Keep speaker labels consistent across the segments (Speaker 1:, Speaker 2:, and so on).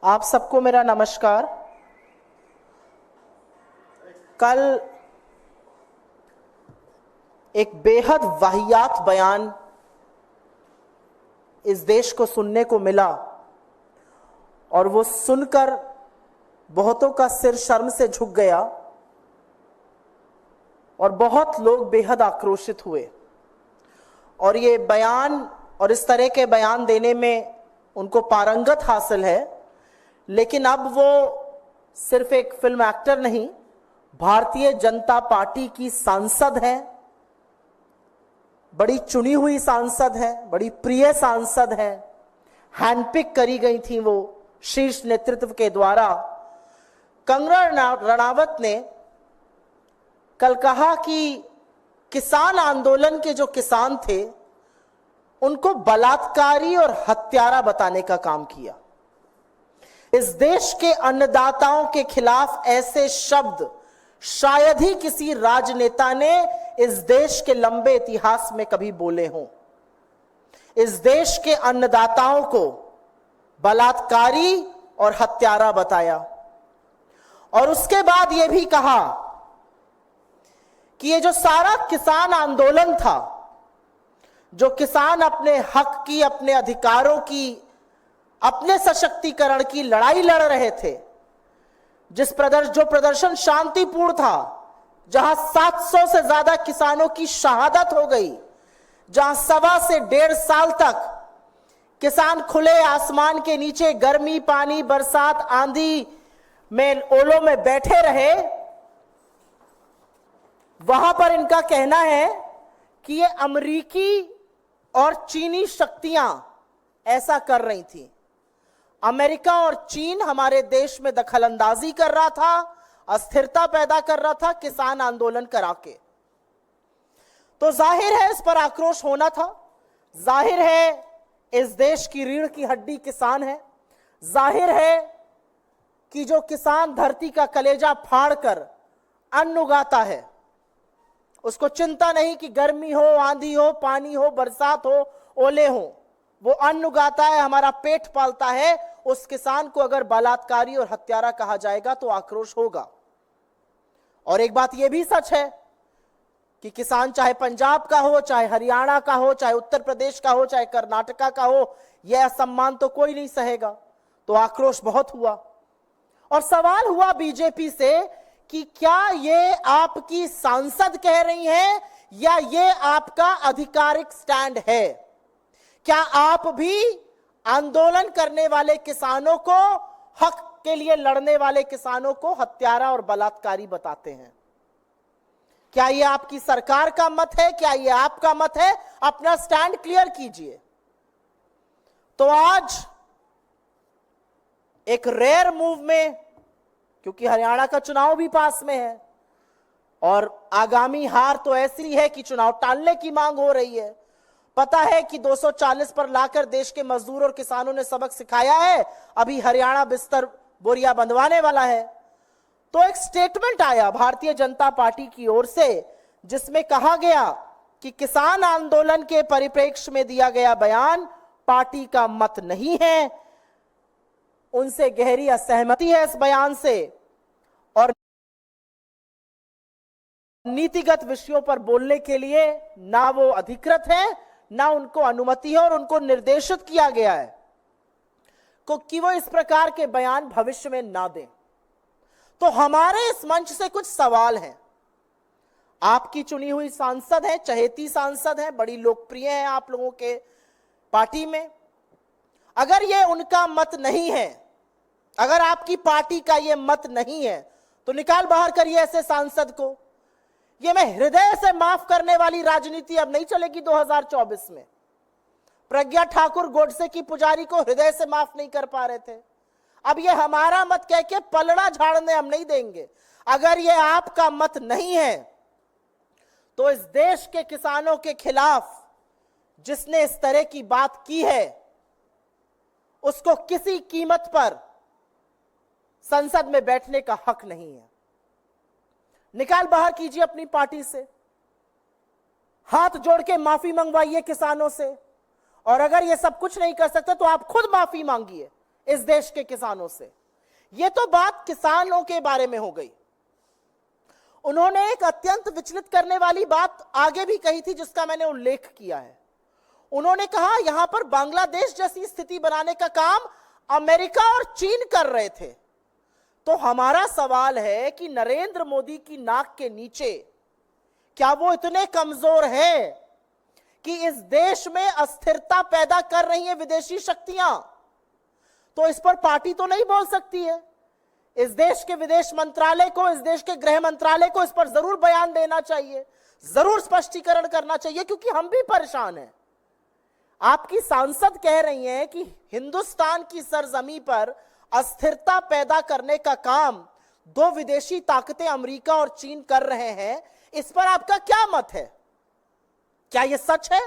Speaker 1: आप सबको मेरा नमस्कार। कल एक बेहद वाहियात बयान इस देश को सुनने को मिला और वो सुनकर बहुतों का सिर शर्म से झुक गया और बहुत लोग बेहद आक्रोशित हुए। और ये बयान और इस तरह के बयान देने में उनको पारंगत हासिल है, लेकिन अब वो सिर्फ एक फिल्म एक्टर नहीं, भारतीय जनता पार्टी की सांसद हैं, बड़ी चुनी हुई सांसद हैं, बड़ी प्रिय सांसद हैं, हैंडपिक करी गई थी वो शीर्ष नेतृत्व के द्वारा। कंगना रणावत ने कल कहा कि किसान आंदोलन के जो किसान थे उनको बलात्कारी और हत्यारा बताने का काम किया। इस देश के अन्नदाताओं के खिलाफ ऐसे शब्द शायद ही किसी राजनेता ने इस देश के लंबे इतिहास में कभी बोले हों। इस देश के अन्नदाताओं को बलात्कारी और हत्यारा बताया और उसके बाद यह भी कहा कि ये जो सारा किसान आंदोलन था, जो किसान अपने हक की, अपने अधिकारों की, अपने सशक्तिकरण की लड़ाई लड़ रहे थे, जो प्रदर्शन शांतिपूर्ण था, जहां 700 से ज्यादा किसानों की शहादत हो गई, जहां 1.25 से 1.5 साल तक किसान खुले आसमान के नीचे गर्मी, पानी, बरसात, आंधी में, ओलों में बैठे रहे, वहां पर इनका कहना है कि ये अमेरिकी और चीनी शक्तियां ऐसा कर रही थी। अमेरिका और चीन हमारे देश में दखलंदाजी कर रहा था, अस्थिरता पैदा कर रहा था किसान आंदोलन करा के। तो जाहिर है इस पर आक्रोश होना था। जाहिर है इस देश की रीढ़ की हड्डी किसान है। जाहिर है कि जो किसान धरती का कलेजा फाड़कर अन्न उगाता है, उसको चिंता नहीं कि गर्मी हो, आंधी हो, पानी हो, बरसात हो, ओले हो, वो अन्न उगाता है, हमारा पेट पालता है। उस किसान को अगर बलात्कारी और हत्यारा कहा जाएगा तो आक्रोश होगा। और एक बात यह भी सच है कि किसान चाहे पंजाब का हो, चाहे हरियाणा का हो, चाहे उत्तर प्रदेश का हो, चाहे कर्नाटका का हो, यह असम्मान तो कोई नहीं सहेगा। तो आक्रोश बहुत हुआ और सवाल हुआ बीजेपी से कि क्या ये आपकी सांसद कह रही हैं या ये आपका आधिकारिक स्टैंड है? क्या आप भी आंदोलन करने वाले किसानों को, हक के लिए लड़ने वाले किसानों को हत्यारा और बलात्कारी बताते हैं? क्या ये आपकी सरकार का मत है? क्या ये आपका मत है? अपना स्टैंड क्लियर कीजिए। तो आज एक रेयर मूव में, क्योंकि हरियाणा का चुनाव भी पास में है और आगामी हार तो ऐसी है कि चुनाव टालने की मांग हो रही है। पता है कि 240 पर लाकर देश के मजदूर और किसानों ने सबक सिखाया है, अभी हरियाणा बिस्तर बोरिया बंधवाने वाला है। तो एक स्टेटमेंट आया भारतीय जनता पार्टी की ओर से, जिसमें कहा गया कि किसान आंदोलन के परिप्रेक्ष्य में दिया गया बयान पार्टी का मत नहीं है, उनसे गहरी असहमति है इस बयान से और नीतिगत विषयों पर बोलने के लिए ना वो अधिकृत है, ना उनको अनुमति है और उनको निर्देशित किया गया है कि वो इस प्रकार के बयान भविष्य में ना दें। तो हमारे इस मंच से कुछ सवाल हैं। आपकी चुनी हुई सांसद है, चहेती सांसद है, बड़ी लोकप्रिय है आप लोगों के पार्टी में। अगर ये उनका मत नहीं है, अगर आपकी पार्टी का ये मत नहीं है, तो निकाल बाहर करिए ऐसे सांसद को। ये मैं हृदय से माफ करने वाली राजनीति अब नहीं चलेगी 2024 में। प्रज्ञा ठाकुर गोडसे की पुजारी को हृदय से माफ नहीं कर पा रहे थे, अब ये हमारा मत कह के पलड़ा झाड़ने हम नहीं देंगे। अगर ये आपका मत नहीं है तो इस देश के किसानों के खिलाफ जिसने इस तरह की बात की है, उसको किसी कीमत पर संसद में बैठने का हक नहीं है। निकाल बाहर कीजिए अपनी पार्टी से, हाथ जोड़ के माफी मंगवाइए किसानों से, और अगर ये सब कुछ नहीं कर सकते तो आप खुद माफी मांगिए इस देश के किसानों से। यह तो बात किसानों के बारे में हो गई। उन्होंने एक अत्यंत विचलित करने वाली बात आगे भी कही थी, जिसका मैंने उल्लेख किया है। उन्होंने कहा यहां पर बांग्लादेश जैसी स्थिति बनाने का काम अमेरिका और चीन कर रहे थे। तो हमारा सवाल है कि नरेंद्र मोदी की नाक के नीचे क्या वो इतने कमजोर हैं कि इस देश में अस्थिरता पैदा कर रही है विदेशी शक्तियां? तो इस पर पार्टी तो नहीं बोल सकती है। इस देश के विदेश मंत्रालय को, इस देश के गृह मंत्रालय को इस पर जरूर बयान देना चाहिए, जरूर स्पष्टीकरण करना चाहिए, क्योंकि हम भी परेशान हैं। आपकी सांसद कह रही हैं कि हिंदुस्तान की सरजमी पर अस्थिरता पैदा करने का काम दो विदेशी ताकतें अमेरिका और चीन कर रहे हैं। इस पर आपका क्या मत है? क्या यह सच है?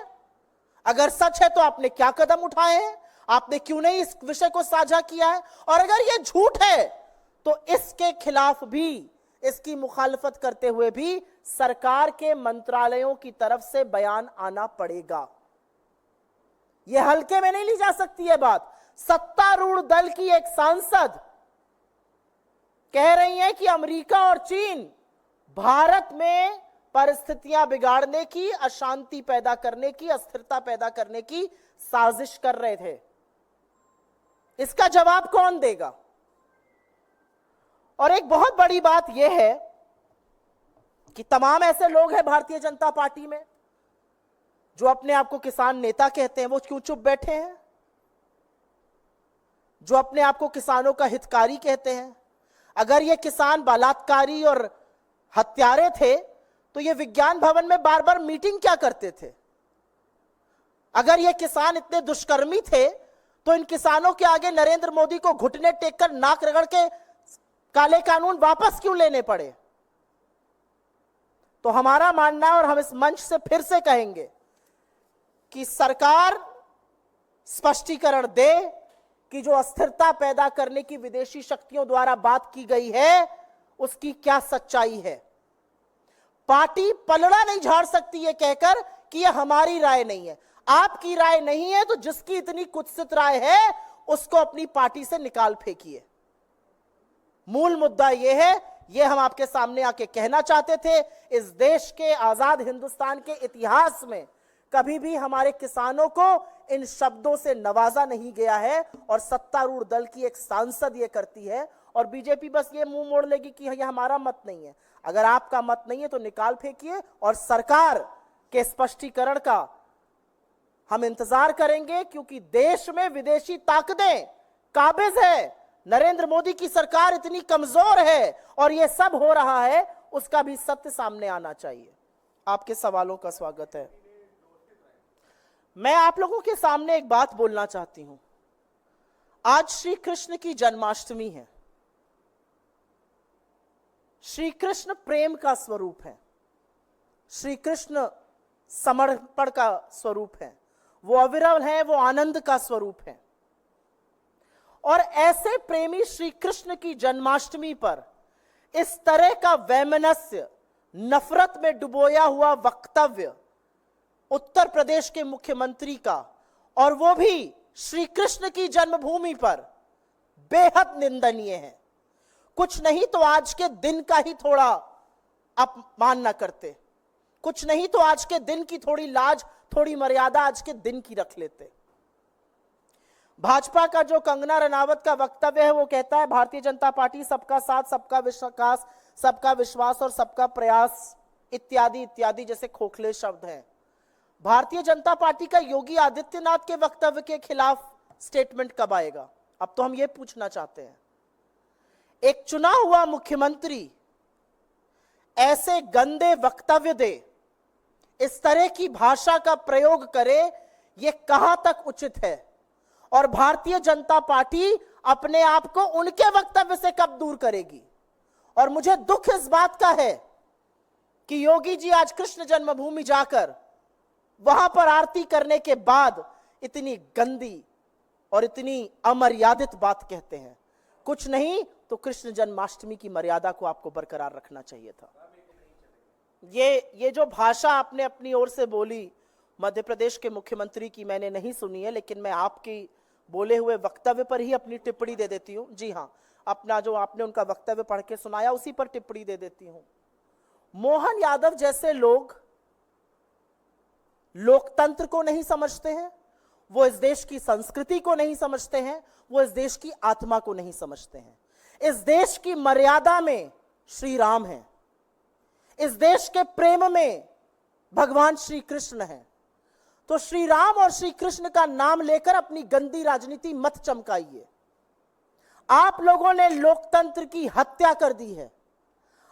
Speaker 1: अगर सच है तो आपने क्या कदम उठाए हैं? आपने क्यों नहीं इस विषय को साझा किया है? और अगर यह झूठ है तो इसके खिलाफ भी, इसकी मुखालफत करते हुए भी सरकार के मंत्रालयों की तरफ से बयान आना पड़ेगा। यह हल्के में नहीं ली जा सकती है बात। सत्तारूढ़ दल की एक सांसद कह रही है कि अमेरिका और चीन भारत में परिस्थितियां बिगाड़ने की, अशांति पैदा करने की, अस्थिरता पैदा करने की साजिश कर रहे थे। इसका जवाब कौन देगा? और एक बहुत बड़ी बात यह है कि तमाम ऐसे लोग हैं भारतीय जनता पार्टी में जो अपने आप को किसान नेता कहते हैं, वो क्यों चुप बैठे हैं? जो अपने आप को किसानों का हितकारी कहते हैं, अगर ये किसान बलात्कारी और हत्यारे थे तो ये विज्ञान भवन में बार बार मीटिंग क्या करते थे? अगर ये किसान इतने दुष्कर्मी थे तो इन किसानों के आगे नरेंद्र मोदी को घुटने टेककर नाक रगड़ के काले कानून वापस क्यों लेने पड़े? तो हमारा मानना है, और हम इस मंच से फिर से कहेंगे कि सरकार स्पष्टीकरण दे कि जो अस्थिरता पैदा करने की विदेशी शक्तियों द्वारा बात की गई है उसकी क्या सच्चाई है। पार्टी पलड़ा नहीं झाड़ सकती है कहकर कि यह हमारी राय नहीं है। आपकी राय नहीं है तो जिसकी इतनी कुत्सित राय है उसको अपनी पार्टी से निकाल फेंकिए। मूल मुद्दा यह है, यह हम आपके सामने आके कहना चाहते थे। इस देश के आजाद हिंदुस्तान के इतिहास में कभी भी हमारे किसानों को इन शब्दों से नवाजा नहीं गया है, और सत्तारूढ़ दल की एक सांसद ये करती है, और बीजेपी बस ये मुंह मोड़ लेगी कि यह हमारा मत नहीं है। अगर आपका मत नहीं है तो निकाल फेंकिए, और सरकार के स्पष्टीकरण का हम इंतजार करेंगे, क्योंकि देश में विदेशी ताकतें काबिज है। नरेंद्र मोदी की सरकार इतनी कमजोर है और यह सब हो रहा है, उसका भी सत्य सामने आना चाहिए। आपके सवालों का स्वागत है। मैं आप लोगों के सामने एक बात बोलना चाहती हूं। आज श्री कृष्ण की जन्माष्टमी है। श्री कृष्ण प्रेम का स्वरूप है, श्री कृष्ण समर्पण का स्वरूप है, वो अविरल है, वो आनंद का स्वरूप है। और ऐसे प्रेमी श्री कृष्ण की जन्माष्टमी पर इस तरह का वैमनस्य, नफरत में डुबोया हुआ वक्तव्य उत्तर प्रदेश के मुख्यमंत्री का, और वो भी श्री कृष्ण की जन्मभूमि पर, बेहद निंदनीय है। कुछ नहीं तो आज के दिन का ही थोड़ा अपमान न करते, कुछ नहीं तो आज के दिन की थोड़ी लाज, थोड़ी मर्यादा आज के दिन की रख लेते। भाजपा का जो कंगना रनावत का वक्तव्य है, वो कहता है भारतीय जनता पार्टी सबका साथ, सबका विकास, सबका विश्वास और सबका प्रयास इत्यादि इत्यादि जैसे खोखले शब्द हैं। भारतीय जनता पार्टी का योगी आदित्यनाथ के वक्तव्य के खिलाफ स्टेटमेंट कब आएगा? अब तो हम ये पूछना चाहते हैं। एक चुना हुआ मुख्यमंत्री ऐसे गंदे वक्तव्य दे, इस तरह की भाषा का प्रयोग करे, यह कहां तक उचित है? और भारतीय जनता पार्टी अपने आप को उनके वक्तव्य से कब दूर करेगी? और मुझे दुख इस बात का है कि योगी जी आज कृष्ण जन्मभूमि जाकर वहां पर आरती करने के बाद इतनी गंदी और इतनी अमर्यादित बात कहते हैं। कुछ नहीं तो कृष्ण जन्माष्टमी की मर्यादा को आपको बरकरार रखना चाहिए था। ये जो भाषा आपने अपनी ओर से बोली मध्य प्रदेश के मुख्यमंत्री की, मैंने नहीं सुनी है, लेकिन मैं आपकी बोले हुए वक्तव्य पर ही अपनी टिप्पणी दे देती हूं। जी हां, अपना जो आपने उनका वक्तव्य पढ़ के सुनाया उसी पर टिप्पणी दे देती हूं। मोहन यादव जैसे लोग लोकतंत्र को नहीं समझते हैं, वो इस देश की संस्कृति को नहीं समझते हैं, वो इस देश की आत्मा को नहीं समझते हैं। इस देश की मर्यादा में श्री राम है, इस देश के प्रेम में भगवान श्री कृष्ण है। तो श्री राम और श्री कृष्ण का नाम लेकर अपनी गंदी राजनीति मत चमकाइए। आप लोगों ने लोकतंत्र की हत्या कर दी है।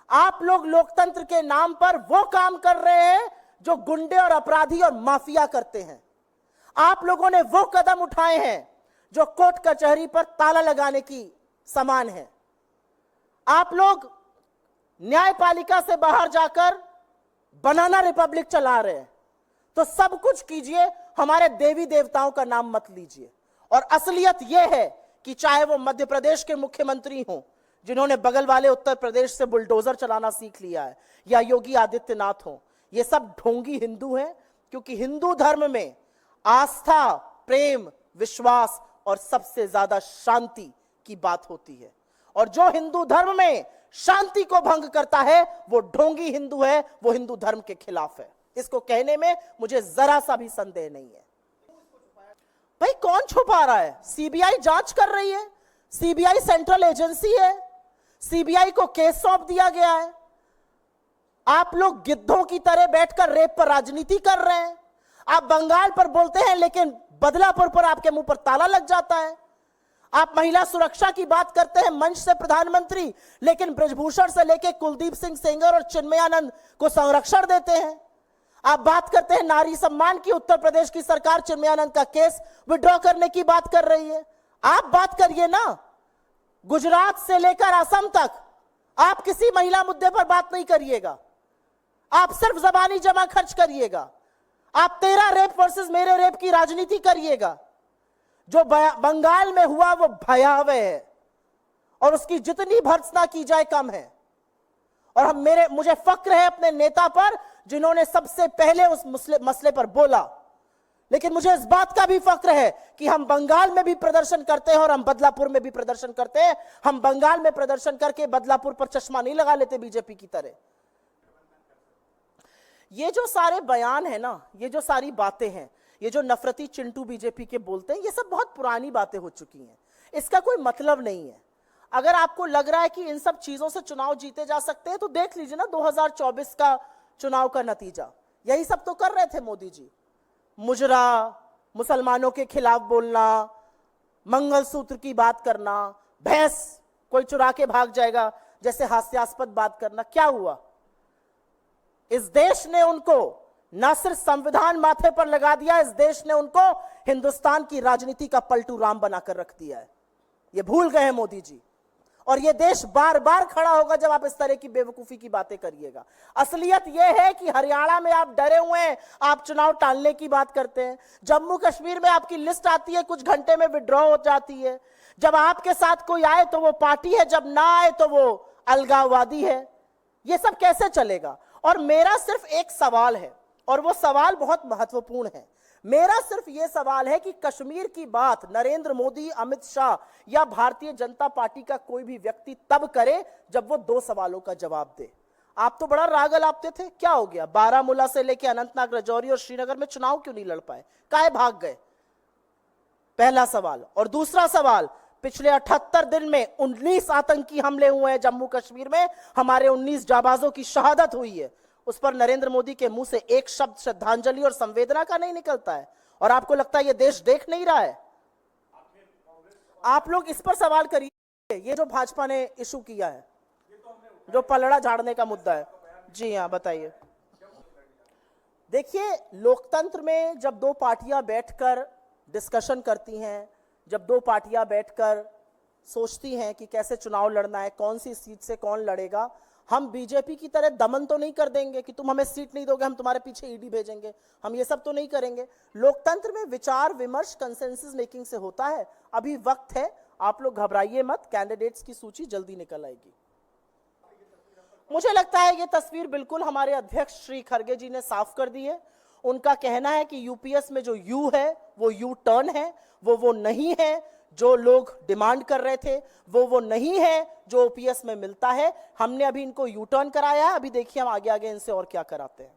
Speaker 1: आप लोग लोकतंत्र के नाम पर वो काम कर रहे हैं जो गुंडे और अपराधी और माफिया करते हैं। आप लोगों ने वो कदम उठाए हैं जो कोर्ट कचहरी पर ताला लगाने की समान है। आप लोग न्यायपालिका से बाहर जाकर बनाना रिपब्लिक चला रहे हैं। तो सब कुछ कीजिए, हमारे देवी देवताओं का नाम मत लीजिए। और असलियत यह है कि चाहे वो मध्य प्रदेश के मुख्यमंत्री हों जिन्होंने बगल वाले उत्तर प्रदेश से बुलडोजर चलाना सीख लिया है, या योगी आदित्यनाथ हों, ये सब ढोंगी हिंदू हैं। क्योंकि हिंदू धर्म में आस्था, प्रेम, विश्वास और सबसे ज्यादा शांति की बात होती है। और जो हिंदू धर्म में शांति को भंग करता है वो ढोंगी हिंदू है, वो हिंदू धर्म के खिलाफ है। इसको कहने में मुझे जरा सा भी संदेह नहीं है। भाई कौन छुपा रहा है? सीबीआई जांच कर रही है, सीबीआई सेंट्रल एजेंसी है, सीबीआई को केस सौंप दिया गया है। आप लोग गिद्धों की तरह बैठकर रेप पर राजनीति कर रहे हैं। आप बंगाल पर बोलते हैं लेकिन बदलापुर पर आपके मुंह पर ताला लग जाता है। आप महिला सुरक्षा की बात करते हैं मंच से प्रधानमंत्री, लेकिन ब्रजभूषण से लेकर कुलदीप सिंह सेंगर और चिन्मयानंद को संरक्षण देते हैं। आप बात करते हैं नारी सम्मान की, उत्तर प्रदेश की सरकार चिन्मयानंद का केस विड्रॉ करने की बात कर रही है। आप बात करिए ना, गुजरात से लेकर असम तक आप किसी महिला मुद्दे पर बात नहीं करिएगा, आप सिर्फ जबानी जमा खर्च करिएगा। आप तेरा रेप वर्सेस मेरे रेप की राजनीति करिएगा। जो बंगाल में हुआ वो भयावह है और उसकी जितनी भर्त्सना की जाए कम है। और मुझे फक्र है अपने नेता पर जिन्होंने सबसे पहले उस मसले पर बोला। लेकिन मुझे इस बात का भी फक्र है कि हम बंगाल में भी प्रदर्शन करते हैं और हम बदलापुर में भी प्रदर्शन करते हैं। हम बंगाल में प्रदर्शन करके बदलापुर पर चश्मा नहीं लगा लेते बीजेपी की तरह। ये जो सारे बयान है ना, ये जो सारी बातें हैं, ये जो नफरती चिंटू बीजेपी के बोलते हैं, ये सब बहुत पुरानी बातें हो चुकी हैं। इसका कोई मतलब नहीं है। अगर आपको लग रहा है कि इन सब चीजों से चुनाव जीते जा सकते हैं तो देख लीजिए ना 2024 का चुनाव का नतीजा। यही सब तो कर रहे थे मोदी जी। मुजरा, मुसलमानों के खिलाफ बोलना, मंगलसूत्र की बात करना, भैंस कोई चुरा के भाग जाएगा जैसे हास्यास्पद बात करना। क्या हुआ? इस देश ने उनको न सिर्फ संविधान माथे पर लगा दिया, इस देश ने उनको हिंदुस्तान की राजनीति का पलटू राम बनाकर रख दिया है। ये भूल गए हैं मोदी जी। और ये देश बार बार खड़ा होगा जब आप इस तरह की बेवकूफी की बातें करिएगा। असलियत यह है कि हरियाणा में आप डरे हुए हैं, आप चुनाव टालने की बात करते हैं। जम्मू कश्मीर में आपकी लिस्ट आती है, कुछ घंटे में विड्रॉ हो जाती है। जब आपके साथ कोई आए तो वो पार्टी है, जब ना आए तो वो अलगाववादी है। ये सब कैसे चलेगा? और मेरा सिर्फ एक सवाल है, और वो सवाल बहुत महत्वपूर्ण है। मेरा सिर्फ ये सवाल है कि कश्मीर की बात नरेंद्र मोदी, अमित शाह या भारतीय जनता पार्टी का कोई भी व्यक्ति तब करे जब वो दो सवालों का जवाब दे। आप तो बड़ा राग अलापते थे, क्या हो गया? बारामूला से लेकर अनंतनाग, राजौरी और श्रीनगर में चुनाव क्यों नहीं लड़ पाए? काहे भाग गए? पहला सवाल। और दूसरा सवाल, पिछले 78 दिन में 19 आतंकी हमले हुए हैं जम्मू कश्मीर में, हमारे 19 जाबाजों की शहादत हुई है। उस पर नरेंद्र मोदी के मुंह से एक शब्द श्रद्धांजलि और संवेदना का नहीं निकलता है। और आपको लगता है ये देश देख नहीं रहा है? आप लोग इस पर सवाल करिए, ये जो भाजपा ने इशू किया है, जो पलड़ा झाड़ने का मुद्दा है। जी हाँ, बताइए। देखिए, लोकतंत्र में जब दो पार्टियां बैठकर डिस्कशन करती हैं, जब दो पार्टियां बैठकर सोचती हैं कि कैसे चुनाव लड़ना है, कौन सी सीट से कौन लड़ेगा, हम बीजेपी की तरह दमन तो नहीं कर देंगे कि तुम हमें सीट नहीं दोगे हम तुम्हारे पीछे ईडी भेजेंगे। हम ये सब तो नहीं करेंगे। लोकतंत्र में विचार विमर्श कंसेंसस मेकिंग से होता है। अभी वक्त है, आप लोग घबराइए मत, कैंडिडेट्स की सूची जल्दी निकल आएगी। मुझे लगता है ये तस्वीर बिल्कुल हमारे अध्यक्ष श्री खरगे जी ने साफ कर दी है। उनका कहना है कि यूपीएस में जो यू है वो यू टर्न है, वो नहीं है जो लोग डिमांड कर रहे थे, वो नहीं है जो ओपीएस में मिलता है। हमने अभी इनको यू टर्न कराया है, अभी देखिए हम आगे आगे इनसे और क्या कराते हैं।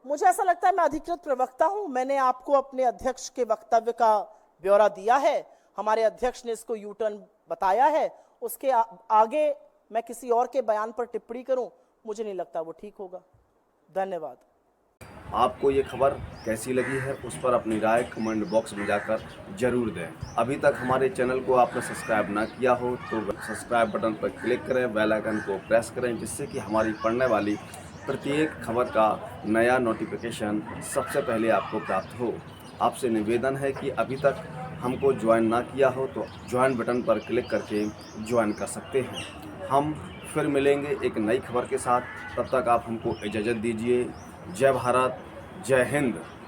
Speaker 1: मुझे ऐसा लगता है मैं अधिकृत प्रवक्ता हूं, मैंने आपको अपने अध्यक्ष के वक्तव्य का ब्यौरा दिया है, हमारे अध्यक्ष ने इसको यू टर्न बताया है। उसके आगे मैं किसी और के बयान पर टिप्पणी करूं, मुझे नहीं लगता वो ठीक होगा। धन्यवाद।
Speaker 2: आपको ये खबर कैसी लगी है उस पर अपनी राय कमेंट बॉक्स में जाकर जरूर दें। अभी तक हमारे चैनल को आपने सब्सक्राइब ना किया हो तो सब्सक्राइब बटन पर क्लिक करें, बेल आइकन को प्रेस करें, जिससे कि हमारी पढ़ने वाली प्रत्येक खबर का नया नोटिफिकेशन सबसे पहले आपको प्राप्त हो। आपसे निवेदन है कि अभी तक हमको ज्वाइन ना किया हो तो ज्वाइन बटन पर क्लिक करके ज्वाइन कर सकते हैं। हम फिर मिलेंगे एक नई खबर के साथ, तब तक आप हमको इजाज़त दीजिए। जय भारत, जय हिंद।